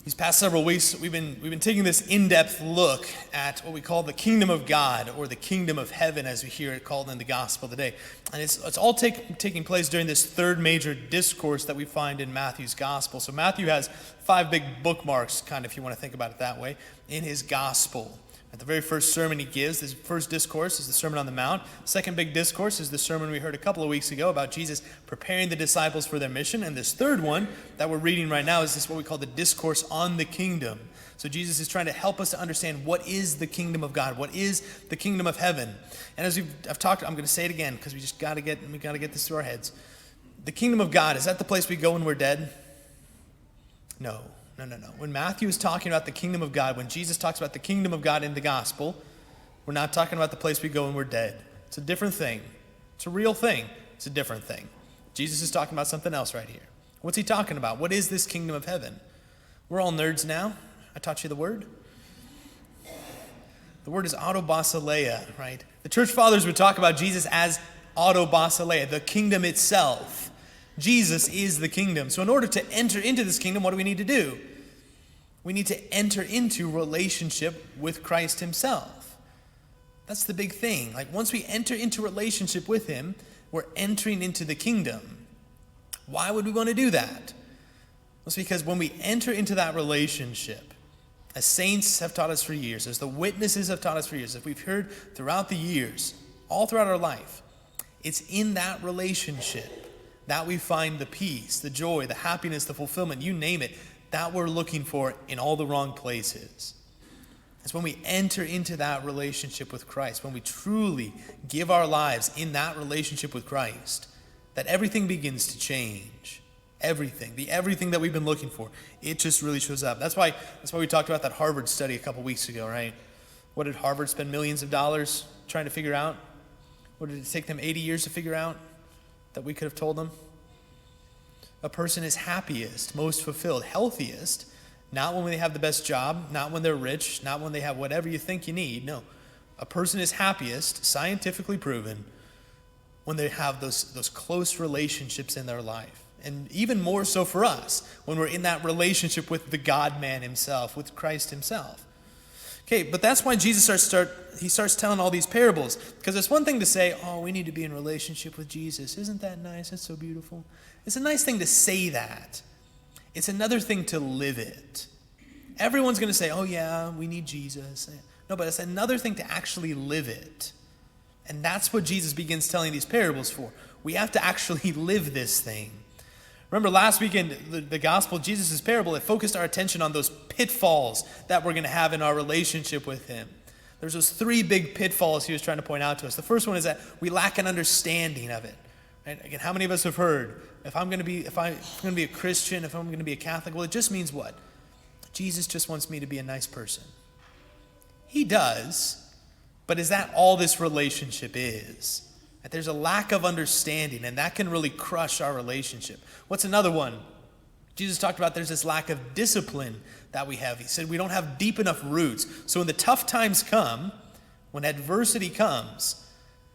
These past several weeks, we've been taking this in-depth look at what we call the kingdom of God, or the kingdom of heaven, as we hear it called in the gospel today. And it's all taking place during this third major discourse that we find in Matthew's gospel. So Matthew has 5 big bookmarks, kind of, if you want to think about it that way, in his gospel. At the very first sermon he gives, his first discourse is the Sermon on the Mount. Second big discourse is the sermon we heard a couple of weeks ago about Jesus preparing the disciples for their mission. And this third one that we're reading right now is this what we call the discourse on the kingdom. So Jesus is trying to help us to understand what is the kingdom of God, what is the kingdom of heaven. And as I've talked, I'm going to say it again because we got to get this through our heads. The kingdom of God, is that the place we go when we're dead? No. When Matthew is talking about the kingdom of God, when Jesus talks about the kingdom of God in the gospel, we're not talking about the place we go when we're dead. It's a different thing. It's a real thing. It's a different thing. Jesus is talking about something else right here. What's he talking about? What is this kingdom of heaven? We're all nerds now. I taught you the word. The word is autobasileia, right? The church fathers would talk about Jesus as autobasileia, the kingdom itself. Jesus is the kingdom. So in order to enter into this kingdom, what do we need to do? We need to enter into relationship with Christ himself. That's the big thing. Like once we enter into relationship with him, we're entering into the kingdom. Why would we want to do that? Well, it's because when we enter into that relationship, as saints have taught us for years, as the witnesses have taught us for years, as we've heard throughout the years, all throughout our life, it's in that relationship that we find the peace, the joy, the happiness, the fulfillment, you name it, that we're looking for in all the wrong places. It's when we enter into that relationship with Christ, when we truly give our lives in that relationship with Christ, that everything begins to change. Everything. The everything that we've been looking for. It just really shows up. That's why we talked about that Harvard study a couple weeks ago, right? What did Harvard spend millions of dollars trying to figure out? What did it take them 80 years to figure out that we could have told them? A person is happiest, most fulfilled, healthiest, not when they have the best job, not when they're rich, not when they have whatever you think you need. No. A person is happiest, scientifically proven, when they have those close relationships in their life. And even more so for us, when we're in that relationship with the God-man himself, with Christ himself. Okay, but that's why Jesus starts telling all these parables. Because it's one thing to say, oh, we need to be in relationship with Jesus. Isn't that nice? It's so beautiful. It's a nice thing to say that. It's another thing to live it. Everyone's going to say, oh yeah, we need Jesus. No, but it's another thing to actually live it. And that's what Jesus begins telling these parables for. We have to actually live this thing. Remember last weekend, the gospel, Jesus' parable, it focused our attention on those pitfalls that we're going to have in our relationship with him. There's those 3 big pitfalls he was trying to point out to us. The first one is that we lack an understanding of it. Right? Again, how many of us have heard, if I'm going to be a Christian, if I'm going to be a Catholic, well, it just means what? Jesus just wants me to be a nice person. He does, but is that all this relationship is? That there's a lack of understanding, and that can really crush our relationship. What's another one? Jesus talked about there's this lack of discipline that we have. He said we don't have deep enough roots. So when the tough times come, when adversity comes,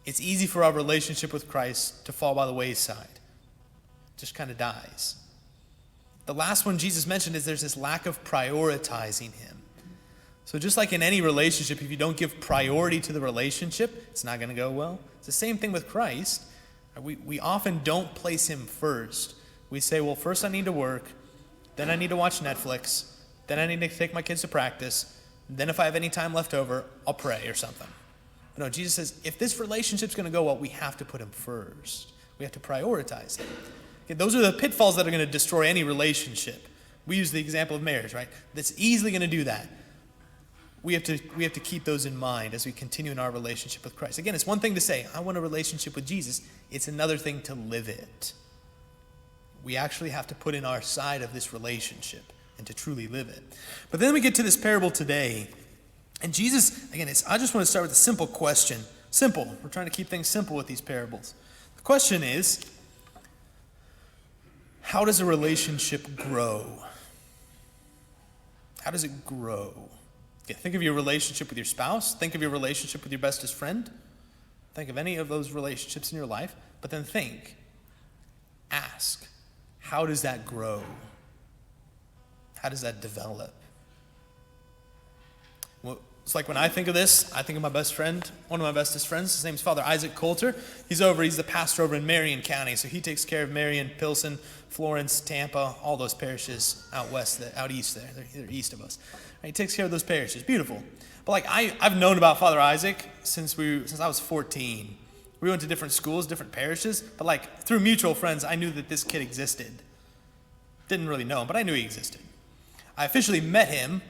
it's easy for our relationship with Christ to fall by the wayside. It just kind of dies. The last one Jesus mentioned is there's this lack of prioritizing him. So just like in any relationship, if you don't give priority to the relationship, it's not going to go well. It's the same thing with Christ. We often don't place him first. We say, well, first I need to work, then I need to watch Netflix, then I need to take my kids to practice, then if I have any time left over, I'll pray or something. But no, Jesus says, if this relationship's going to go well, we have to put him first. We have to prioritize him. Okay, those are the pitfalls that are going to destroy any relationship. We use the example of marriage, right? That's easily going to do that. We have to keep those in mind as we continue in our relationship with Christ. Again, it's one thing to say, I want a relationship with Jesus. It's another thing to live it. We actually have to put in our side of this relationship and to truly live it. But then we get to this parable today. And Jesus, again, I just want to start with a simple question. Simple. We're trying to keep things simple with these parables. The question is, how does a relationship grow? How does it grow? Okay, think of your relationship with your spouse. Think of your relationship with your bestest friend. Think of any of those relationships in your life. But then ask, how does that grow? How does that develop? Well, it's like when I think of this, I think of my best friend, one of my bestest friends. His name's Father Isaac Coulter. He's the pastor over in Marion County, so he takes care of Marion, Pilsen, Florence, Tampa, all those parishes out west, out east there. They're east of us. He takes care of those parishes. Beautiful. But like I've known about Father Isaac since I was 14. We went to different schools, different parishes, but like through mutual friends, I knew that this kid existed. Didn't really know him, but I knew he existed. I officially met him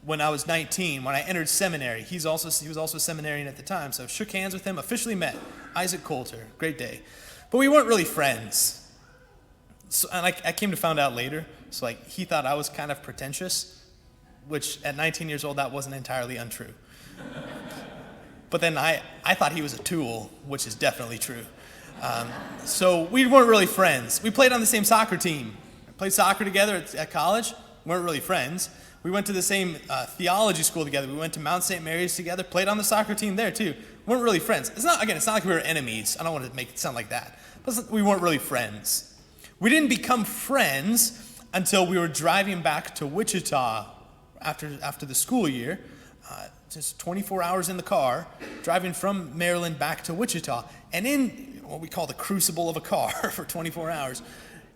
when I was 19, when I entered seminary. He was also a seminarian at the time, so shook hands with him, officially met. Isaac Coulter, great day. But we weren't really friends. So, and I came to find out later, so like he thought I was kind of pretentious, which at 19 years old, that wasn't entirely untrue. But then I thought he was a tool, which is definitely true. So we weren't really friends. We played on the same soccer team. Played soccer together at college. We weren't really friends. We went to the same theology school together. We went to Mount St. Mary's together, played on the soccer team there too. We weren't really friends. It's not like we were enemies. I don't want to make it sound like that. But we weren't really friends. We didn't become friends until we were driving back to Wichita after the school year, just 24 hours in the car, driving from Maryland back to Wichita. And in what we call the crucible of a car for 24 hours,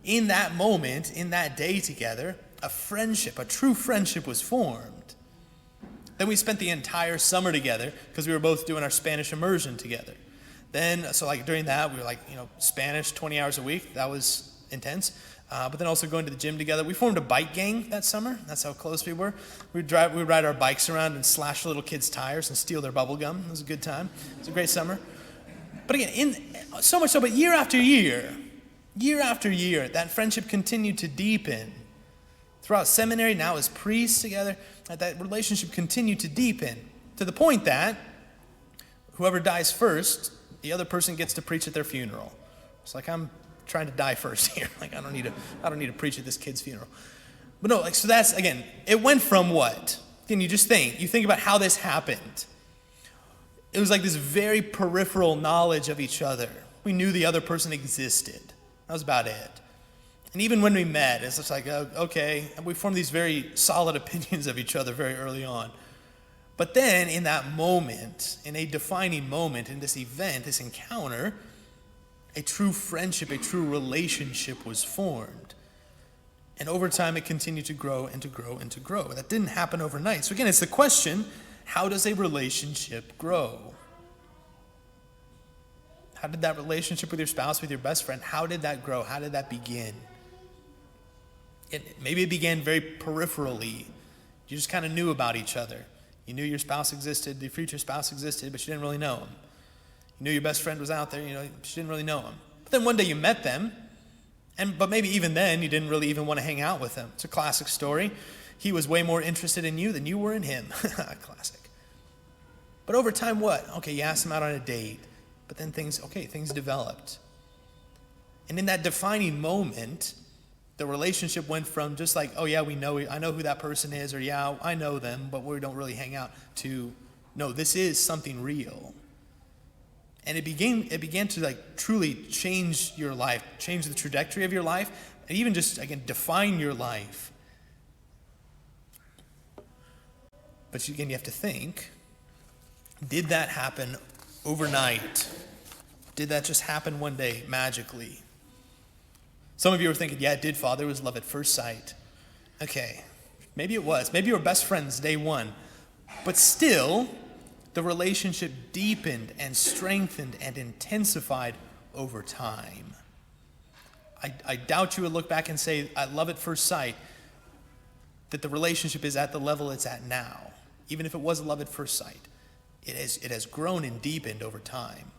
in that moment, in that day together, a true friendship was formed. Then we spent the entire summer together because we were both doing our Spanish immersion together. Then, so like during that, we were like, Spanish 20 hours a week. That was intense. But then also going to the gym together. We formed a bike gang that summer. That's how close we were. We'd ride our bikes around and slash little kids' tires and steal their bubble gum. It was a good time. It was a great summer. But again, so much so, but year after year, that friendship continued to deepen. Throughout seminary, now as priests together, that relationship continued to deepen to the point that whoever dies first, the other person gets to preach at their funeral. It's like I'm trying to die first here. Like I don't need to preach at this kid's funeral. But no, so that's again, it went from what? Again, you think about how this happened. It was like this very peripheral knowledge of each other. We knew the other person existed. That was about it. And even when we met, it's just like, okay, and we formed these very solid opinions of each other very early on. But then in that moment, in a defining moment, in this event, this encounter, a true friendship, a true relationship was formed. And over time, it continued to grow and to grow and to grow. That didn't happen overnight. So again, it's the question, how does a relationship grow? How did that relationship with your spouse, with your best friend, how did that grow? How did that begin? Maybe it began very peripherally. You just kind of knew about each other. You knew your spouse existed, your future spouse existed, but you didn't really know him. You knew your best friend was out there, but you didn't really know him. But then one day you met them, but maybe even then you didn't really even want to hang out with him. It's a classic story. He was way more interested in you than you were in him. Classic. But over time, what? Okay, you asked him out on a date, but then things developed. And in that defining moment, the relationship went from just like, oh yeah, I know who that person is, or yeah, I know them, but we don't really hang out, to, no, this is something real. And it began to like truly change your life, change the trajectory of your life, and even just, again, define your life. But again, you have to think, did that happen overnight? Did that just happen one day magically? Some of you are thinking, yeah, it did, Father. It was love at first sight. Okay, maybe it was. Maybe you were best friends day one. But still, the relationship deepened and strengthened and intensified over time. I doubt you would look back and say, at love at first sight, that the relationship is at the level it's at now. Even if it was love at first sight, it has grown and deepened over time.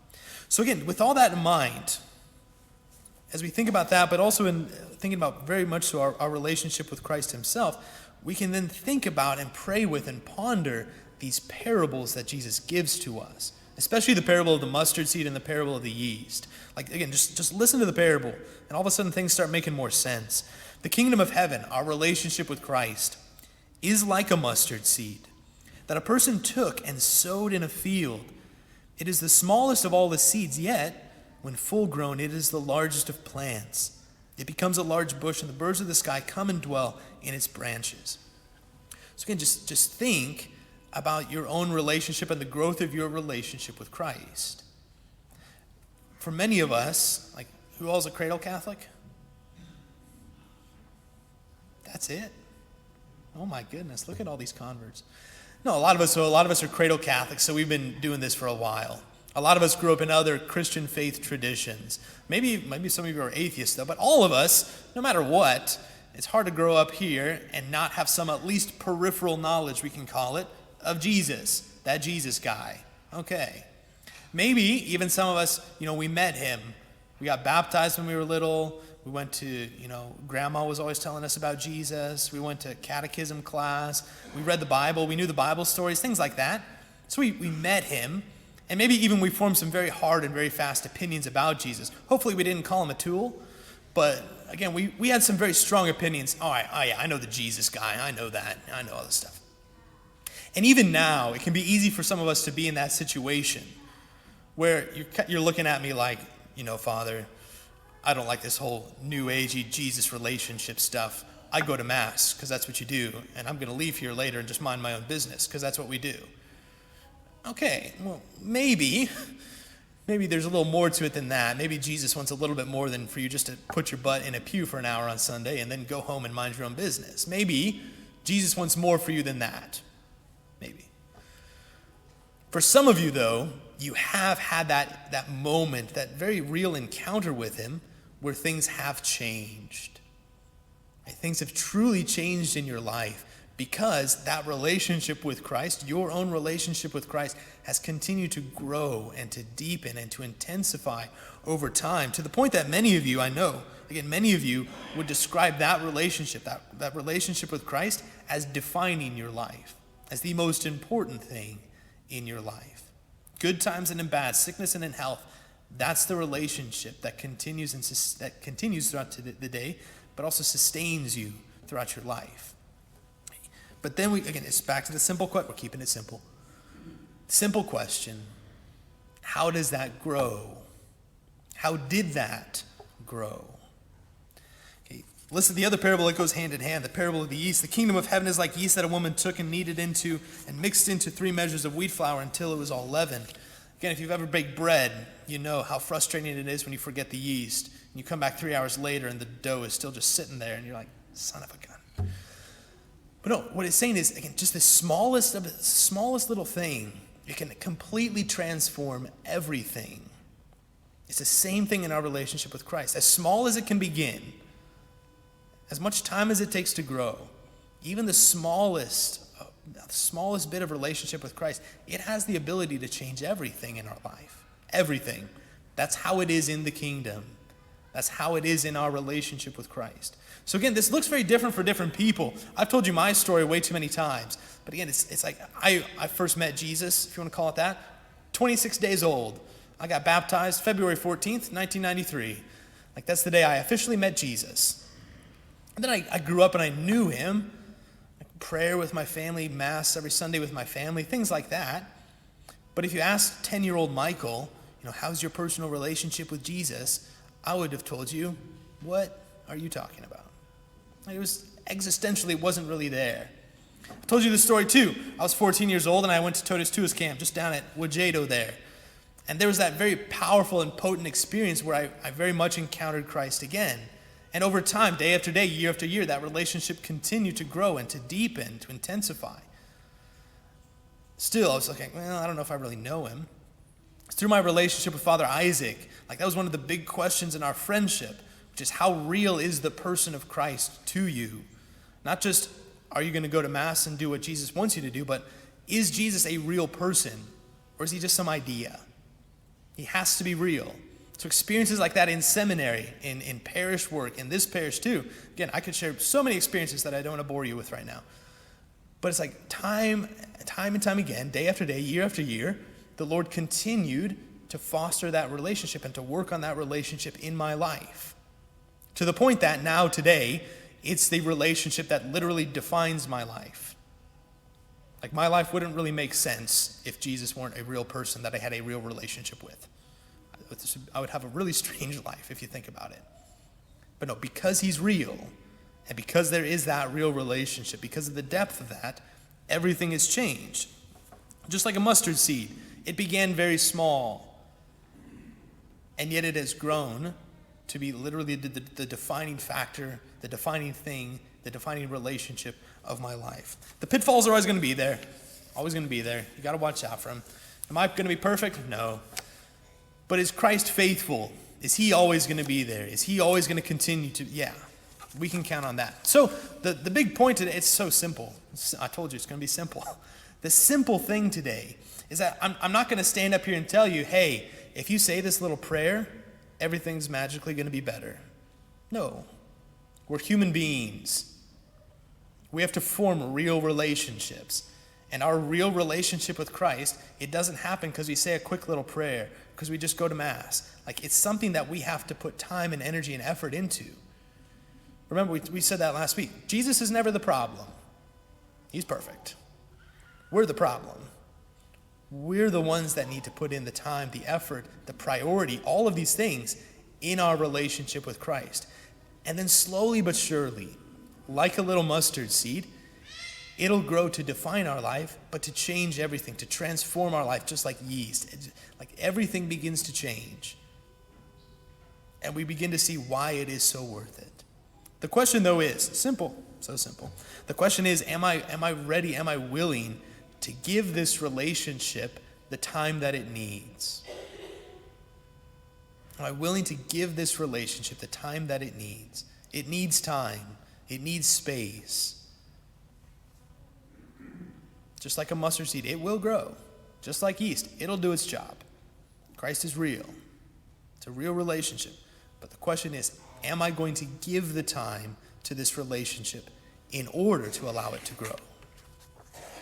So again, with all that in mind, as we think about that, but also in thinking about very much so our relationship with Christ himself, we can then think about and pray with and ponder these parables that Jesus gives to us, especially the parable of the mustard seed and the parable of the yeast. Like, again, just listen to the parable, and all of a sudden things start making more sense. The kingdom of heaven, our relationship with Christ, is like a mustard seed that a person took and sowed in a field. It is the smallest of all the seeds, yet when full grown, it is the largest of plants. It becomes a large bush, and the birds of the sky come and dwell in its branches. So again, just think about your own relationship and the growth of your relationship with Christ. For many of us, like, who all's a cradle Catholic? That's it. Oh my goodness, look at all these converts. No, a lot of us are cradle Catholics, so we've been doing this for a while. A lot of us grew up in other Christian faith traditions. Maybe some of you are atheists, though, but all of us, no matter what, it's hard to grow up here and not have some at least peripheral knowledge, we can call it, of Jesus, that Jesus guy. Okay. Maybe even some of us, we met him. We got baptized when we were little. We went to, Grandma was always telling us about Jesus. We went to catechism class. We read the Bible. We knew the Bible stories, things like that. So we met him. And maybe even we formed some very hard and very fast opinions about Jesus. Hopefully we didn't call him a tool. But again, we had some very strong opinions. Yeah, I know the Jesus guy. I know that. I know all this stuff. And even now, it can be easy for some of us to be in that situation where you're looking at me like, Father, I don't like this whole new agey Jesus relationship stuff. I go to Mass because that's what you do, and I'm going to leave here later and just mind my own business because that's what we do. Okay, well, maybe there's a little more to it than that. Maybe Jesus wants a little bit more than for you just to put your butt in a pew for an hour on Sunday and then go home and mind your own business. Maybe Jesus wants more for you than that. Maybe. For some of you, though, you have had that moment, that very real encounter with him where things have changed. Things have truly changed in your life because that relationship with Christ, your own relationship with Christ, has continued to grow and to deepen and to intensify over time to the point that many of you, I know, again, many of you would describe that relationship with Christ as defining your life, as the most important thing in your life. Good times and in bad, sickness and in health, that's the relationship that continues throughout the day, but also sustains you throughout your life. But then it's back to the simple question. We're keeping it simple. Simple question: how does that grow? How did that grow? Listen to the other parable that goes hand in hand, the parable of the yeast. The kingdom of heaven is like yeast that a woman took and kneaded into and mixed into 3 measures of wheat flour until it was all leavened. Again, if you've ever baked bread, you know how frustrating it is when you forget the yeast. And you come back 3 hours later and the dough is still just sitting there and you're like, son of a gun. But no, what it's saying is, again, just the smallest little thing, it can completely transform everything. It's the same thing in our relationship with Christ. As small as it can begin, as much time as it takes to grow, even the smallest bit of relationship with Christ, it has the ability to change everything in our life. Everything. That's how it is in the kingdom. That's how it is in our relationship with Christ. So again, this looks very different for different people. I've told you my story way too many times. But again, it's like I first met Jesus, if you want to call it that, 26 days old. I got baptized February 14th, 1993. Like, that's the day I officially met Jesus. And then I grew up and I knew him. Prayer with my family, Mass every Sunday with my family, things like that. But if you asked 10-year-old Michael, how's your personal relationship with Jesus? I would have told you, what are you talking about? It was existentially, it wasn't really there. I told you this story too. I was 14 years old and I went to Totus Tuus camp just down at Wajedo there. And there was that very powerful and potent experience where I very much encountered Christ again. And over time, day after day, year after year, that relationship continued to grow and to deepen, to intensify. Still, I was like, well, I don't know if I really know him. It's through my relationship with Father Isaac. Like, that was one of the big questions in our friendship, which is, how real is the person of Christ to you? Not just, are you going to go to Mass and do what Jesus wants you to do, but is Jesus a real person, or is he just some idea? He has to be real. So experiences like that in seminary, in parish work, in this parish too. Again, I could share so many experiences that I don't want to bore you with right now. But it's like time and time again, day after day, year after year, the Lord continued to foster that relationship and to work on that relationship in my life. To the point that now, today, it's the relationship that literally defines my life. Like, my life wouldn't really make sense if Jesus weren't a real person that I had a real relationship with. I would have a really strange life if you think about it. But no, because he's real, And because there is that real relationship, because of the depth of that, everything has changed. Just like a mustard seed, it began very small, and yet it has grown to be literally the defining factor, the defining thing, the defining relationship of my life. The pitfalls are always going to be there. Always going to be there. You got to watch out for them. Am I going to be perfect? No. But is Christ faithful? Is he always going to be there? Is he always going to continue to? Yeah, we can count on that. So the big point today, it's so simple. I told you it's going to be simple. The simple thing today is that I'm not going to stand up here and tell you, hey, if you say this little prayer, everything's magically going to be better. No. We're human beings. We have to form real relationships. And our real relationship with Christ, it doesn't happen because we say a quick little prayer, because we just go to Mass. Like, it's something that we have to put time and energy and effort into. Remember, we said that last week. Jesus is never the problem. He's perfect. We're the problem. We're the ones that need to put in the time, the effort, the priority, all of these things in our relationship with Christ. And then slowly but surely, like a little mustard seed, it'll grow to define our life, but to change everything, to transform our life, just like yeast. Like everything begins to change. And we begin to see why it is so worth it. The question, though, is simple, so simple. The question is, am I ready, am I willing to give this relationship the time that it needs? Am I willing to give this relationship the time that it needs? It needs time. It needs space. Just like a mustard seed, it will grow. Just like yeast, it'll do its job. Christ is real. It's a real relationship. But the question is, am I going to give the time to this relationship in order to allow it to grow?